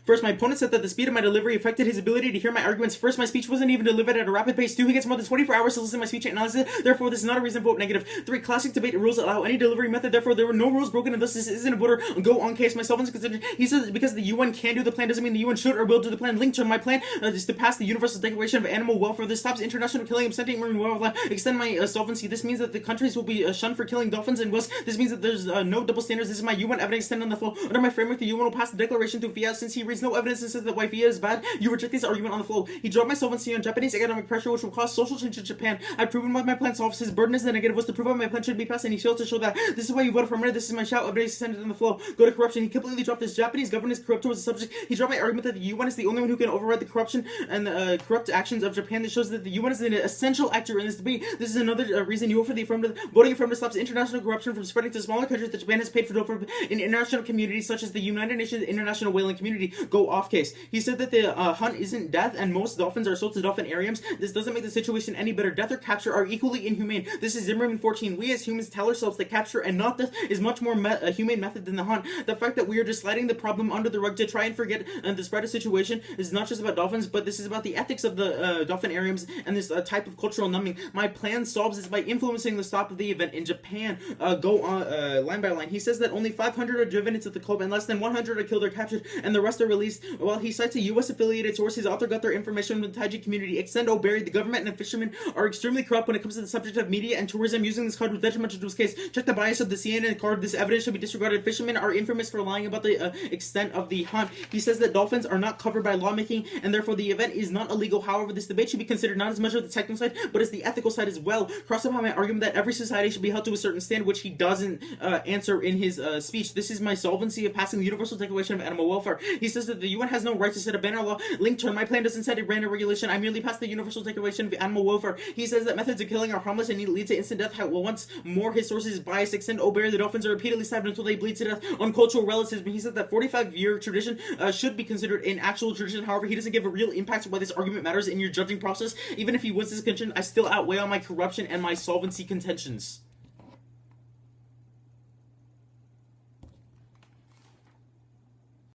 First, my opponent said that the speed of my delivery affected his ability to hear my arguments. First, my speech wasn't even delivered at a rapid pace. 2, he gets more than 24 hours to listen to my speech and analysis. Therefore, this is not a reason to vote negative. 3, classic debate rules allow any delivery method. Therefore, there were no rules broken, and thus this isn't a voter go on case. My solvency considered. He says that because the UN can do the plan doesn't mean the UN should or will do the plan. Linked to my plan is to pass the Universal Declaration of Animal Welfare. This stops international killing of sentient marine wildlife. Extend my solvency. This means that the countries will be shunned for killing dolphins and whales. This means that there's no double standards. This is my UN evidence extended on the flow. Under my framework, the UN will pass the declaration to FIA. Since he reads no evidence and says that why FIA is bad, you reject this argument on the flow. He dropped my solvency on Japanese economic pressure, which will cause social change in Japan. I've proven what my plan solves. His burden is the negative was to prove how my plan should be passed, and he failed to show that. This is why you voted for me. This is my shout. Evidence extended on the flow. Go to corruption. He completely dropped this. Japanese government is corrupt towards the subject. He dropped my argument that the UN is the only one who can override the corruption and corrupt actions of Japan. This shows that the UN is an essential actor in this debate. This is another reason you vote for the affirmative. Voting affirmative stops international corruption from spreading to smaller countries that Japan has paid for in international communities such as the United Nations International Whaling Community. Go off case. He said that the hunt isn't death and most dolphins are sold to dolphinariums. This doesn't make the situation any better. Death or capture are equally inhumane. This is Zimmerman 14. We as humans tell ourselves that capture and not death is much more a humane method than the hunt. The fact that we are just sliding the problem under the rug to try and forget the spread of situation is not just about dolphins, but this is about the ethics of the dolphinariums and this type of cultural numbing. My plan solves this by influencing the stop of the event in Japan. Go on line by line. He says that only 500 are driven into the club and less than 100 are killed or captured, and the rest are released. While he cites a U.S. affiliated source, his author got their information from the Taiji community. Extend O'Berry, the government and fishermen are extremely corrupt when it comes to the subject of media and tourism. Using this card with detrimental to his case. Check the bias of the CNN card. This evidence should be disregarded. Fishermen are infamous for lying about the extent of the hunt. He says that dolphins are not covered by lawmaking, and therefore the event is not illegal. However, this debate should be considered not as much of the technical side, but as the ethical side as well. Cross upon my argument that every society should be held to a certain standard, which he doesn't answer in his speech. This is my solvency of passing the Universal Declaration of Animal Welfare. He says that the UN has no right to set a ban or law. Linked term. My plan doesn't set a random regulation. I merely passed the Universal Declaration of Animal Welfare. He says that methods of killing are harmless and lead to instant death. Well, once more, his sources is biased. Extend O'Berry, the dolphins are repeatedly stabbed until they bleed to death on cultural relatives. But he said that 45-year tradition should be considered an actual tradition. However, he doesn't give a real impact to why this argument matters in your judging process. Even if he wins this contention, I still outweigh on my corruption and my solvency contentions.